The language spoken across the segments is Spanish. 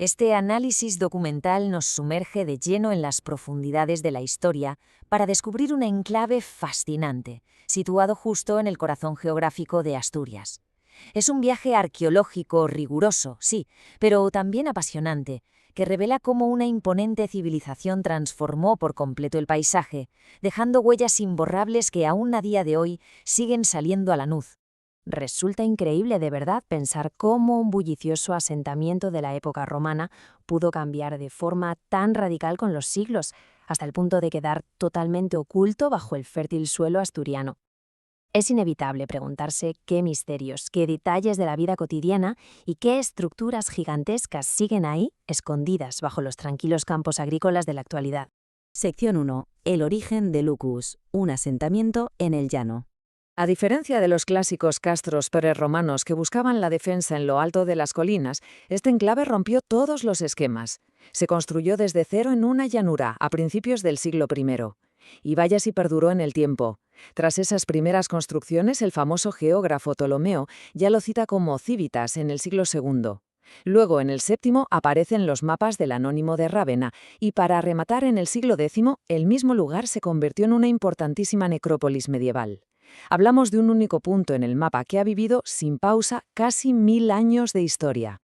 Este análisis documental nos sumerge de lleno en las profundidades de la historia para descubrir un enclave fascinante, situado justo en el corazón geográfico de Asturias. Es un viaje arqueológico riguroso, sí, pero también apasionante, que revela cómo una imponente civilización transformó por completo el paisaje, dejando huellas imborrables que aún a día de hoy siguen saliendo a la luz. Resulta increíble de verdad pensar cómo un bullicioso asentamiento de la época romana pudo cambiar de forma tan radical con los siglos, hasta el punto de quedar totalmente oculto bajo el fértil suelo asturiano. Es inevitable preguntarse qué misterios, qué detalles de la vida cotidiana y qué estructuras gigantescas siguen ahí, escondidas bajo los tranquilos campos agrícolas de la actualidad. Sección 1. El origen de Lucus, un asentamiento en el llano. A diferencia de los clásicos castros prerromanos que buscaban la defensa en lo alto de las colinas, este enclave rompió todos los esquemas. Se construyó desde cero en una llanura a principios del siglo I. Y vaya si perduró en el tiempo. Tras esas primeras construcciones, el famoso geógrafo Ptolomeo ya lo cita como Civitas en el siglo II. Luego, en el VII, aparecen los mapas del Anónimo de Rávena, y para rematar en el siglo X, el mismo lugar se convirtió en una importantísima necrópolis medieval. Hablamos de un único punto en el mapa que ha vivido, sin pausa, casi 1000 años de historia.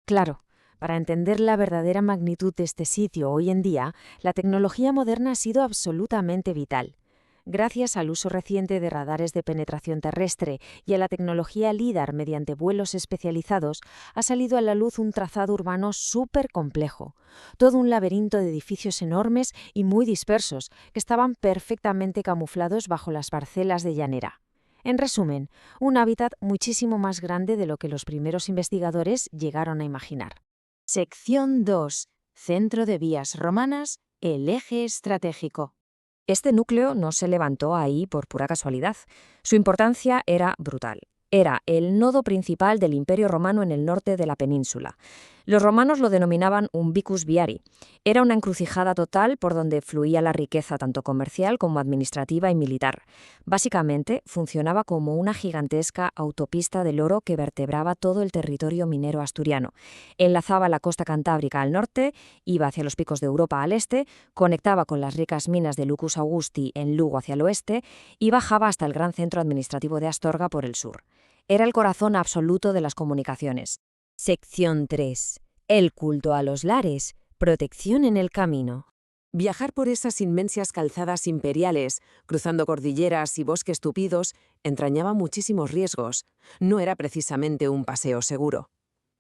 Claro, para entender la verdadera magnitud de este sitio hoy en día, la tecnología moderna ha sido absolutamente vital. Gracias al uso reciente de radares de penetración terrestre y a la tecnología LIDAR mediante vuelos especializados, ha salido a la luz un trazado urbano súper complejo. Todo un laberinto de edificios enormes y muy dispersos, que estaban perfectamente camuflados bajo las parcelas de llanera. En resumen, un hábitat muchísimo más grande de lo que los primeros investigadores llegaron a imaginar. Sección 2. Centro de vías romanas, el eje estratégico. Este núcleo no se levantó ahí por pura casualidad. Su importancia era brutal. Era el nodo principal del Imperio Romano en el norte de la península. Los romanos lo denominaban un vicus viari. Era una encrucijada total por donde fluía la riqueza tanto comercial como administrativa y militar. Básicamente, funcionaba como una gigantesca autopista del oro que vertebraba todo el territorio minero asturiano. Enlazaba la costa cantábrica al norte, iba hacia los picos de Europa al este, conectaba con las ricas minas de Lucus Augusti en Lugo hacia el oeste y bajaba hasta el gran centro administrativo de Astorga por el sur. Era el corazón absoluto de las comunicaciones. Sección 3. El culto a los lares, protección en el camino. Viajar por esas inmensas calzadas imperiales, cruzando cordilleras y bosques tupidos, entrañaba muchísimos riesgos. No era precisamente un paseo seguro.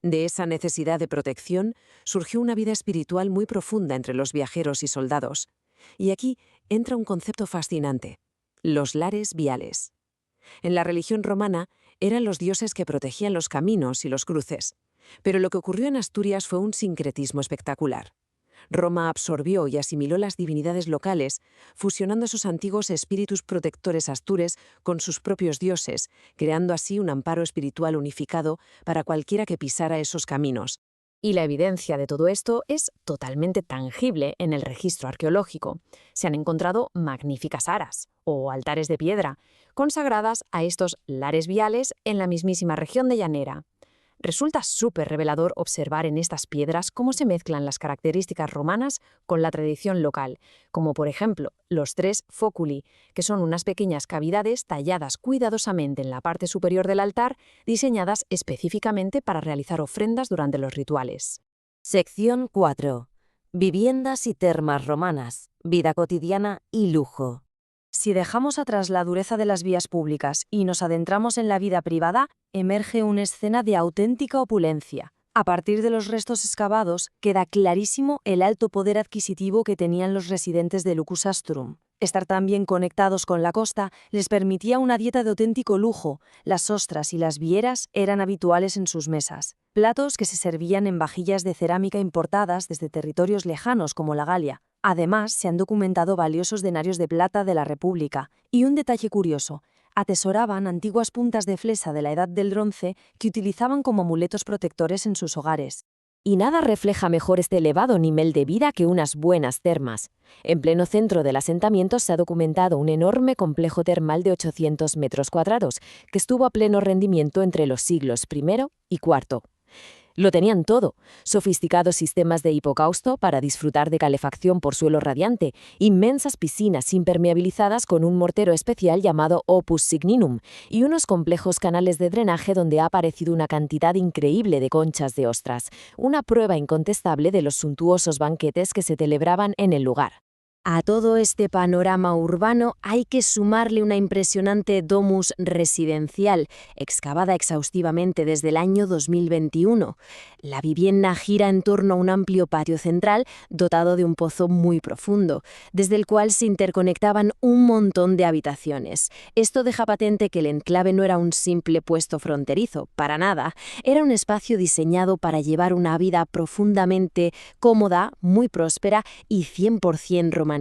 De esa necesidad de protección surgió una vida espiritual muy profunda entre los viajeros y soldados. Y aquí entra un concepto fascinante: los lares viales. En la religión romana eran los dioses que protegían los caminos y los cruces. Pero lo que ocurrió en Asturias fue un sincretismo espectacular. Roma absorbió y asimiló las divinidades locales, fusionando esos antiguos espíritus protectores astures con sus propios dioses, creando así un amparo espiritual unificado para cualquiera que pisara esos caminos. Y la evidencia de todo esto es totalmente tangible en el registro arqueológico. Se han encontrado magníficas aras, o altares de piedra, consagradas a estos lares viales en la mismísima región de llanera. Resulta súper revelador observar en estas piedras cómo se mezclan las características romanas con la tradición local, como por ejemplo los 3 foculi, que son unas pequeñas cavidades talladas cuidadosamente en la parte superior del altar, diseñadas específicamente para realizar ofrendas durante los rituales. Sección 4. Viviendas y termas romanas, vida cotidiana y lujo. Si dejamos atrás la dureza de las vías públicas y nos adentramos en la vida privada, emerge una escena de auténtica opulencia. A partir de los restos excavados, queda clarísimo el alto poder adquisitivo que tenían los residentes de Lucus Astrum. Estar tan bien conectados con la costa les permitía una dieta de auténtico lujo. Las ostras y las vieras eran habituales en sus mesas. Platos que se servían en vajillas de cerámica importadas desde territorios lejanos como la Galia. Además, se han documentado valiosos denarios de plata de la República. Y un detalle curioso: atesoraban antiguas puntas de flesa de la Edad del Bronce que utilizaban como amuletos protectores en sus hogares. Y nada refleja mejor este elevado nivel de vida que unas buenas termas. En pleno centro del asentamiento se ha documentado un enorme complejo termal de 800 metros cuadrados, que estuvo a pleno rendimiento entre los siglos I y IV. Lo tenían todo: sofisticados sistemas de hipocausto para disfrutar de calefacción por suelo radiante, inmensas piscinas impermeabilizadas con un mortero especial llamado Opus Signinum y unos complejos canales de drenaje donde ha aparecido una cantidad increíble de conchas de ostras, una prueba incontestable de los suntuosos banquetes que se celebraban en el lugar. A todo este panorama urbano hay que sumarle una impresionante domus residencial, excavada exhaustivamente desde el año 2021. La vivienda gira en torno a un amplio patio central dotado de un pozo muy profundo, desde el cual se interconectaban un montón de habitaciones. Esto deja patente que el enclave no era un simple puesto fronterizo, para nada. Era un espacio diseñado para llevar una vida profundamente cómoda, muy próspera y 100% romanizada.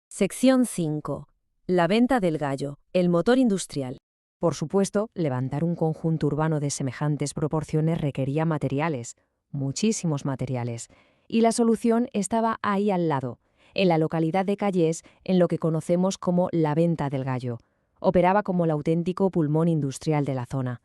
Sección 5. La venta del gallo, el motor industrial. Por supuesto, levantar un conjunto urbano de semejantes proporciones requería materiales, muchísimos materiales, y la solución estaba ahí al lado, en la localidad de Calles, en lo que conocemos como la venta del gallo. Operaba como el auténtico pulmón industrial de la zona.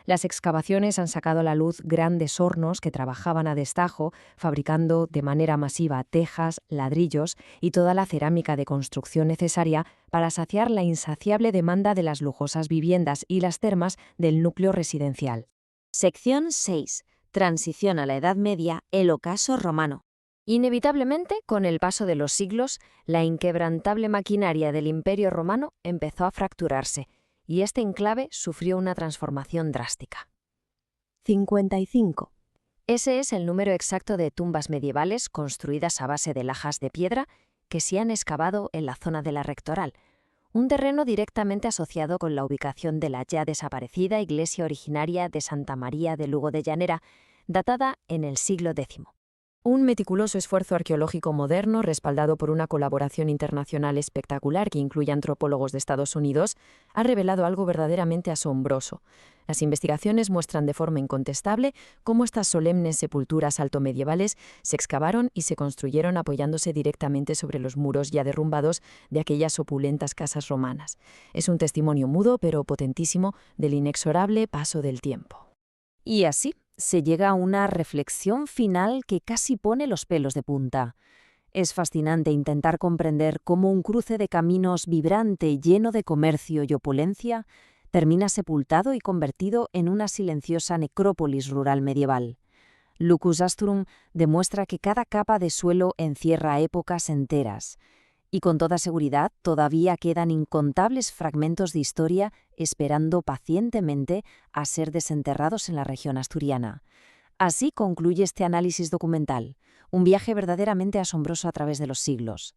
Las excavaciones han sacado a la luz grandes hornos que trabajaban a destajo, fabricando de manera masiva tejas, ladrillos y toda la cerámica de construcción necesaria para saciar la insaciable demanda de las lujosas viviendas y las termas del núcleo residencial. Sección 6. Transición a la Edad Media, el ocaso romano. Inevitablemente, con el paso de los siglos, la inquebrantable maquinaria del Imperio Romano empezó a fracturarse, y este enclave sufrió una transformación drástica. 55. Ese es el número exacto de tumbas medievales construidas a base de lajas de piedra que se han excavado en la zona de la Rectoral, un terreno directamente asociado con la ubicación de la ya desaparecida iglesia originaria de Santa María de Lugo de Llanera, datada en el siglo X. Un meticuloso esfuerzo arqueológico moderno, respaldado por una colaboración internacional espectacular que incluye antropólogos de Estados Unidos, ha revelado algo verdaderamente asombroso. Las investigaciones muestran de forma incontestable cómo estas solemnes sepulturas altomedievales se excavaron y se construyeron apoyándose directamente sobre los muros ya derrumbados de aquellas opulentas casas romanas. Es un testimonio mudo pero potentísimo del inexorable paso del tiempo. Y así se llega a una reflexión final que casi pone los pelos de punta. Es fascinante intentar comprender cómo un cruce de caminos vibrante, lleno de comercio y opulencia, termina sepultado y convertido en una silenciosa necrópolis rural medieval. Lucus Astrum demuestra que cada capa de suelo encierra épocas enteras, y con toda seguridad todavía quedan incontables fragmentos de historia esperando pacientemente a ser desenterrados en la región asturiana. Así concluye este análisis documental, un viaje verdaderamente asombroso a través de los siglos.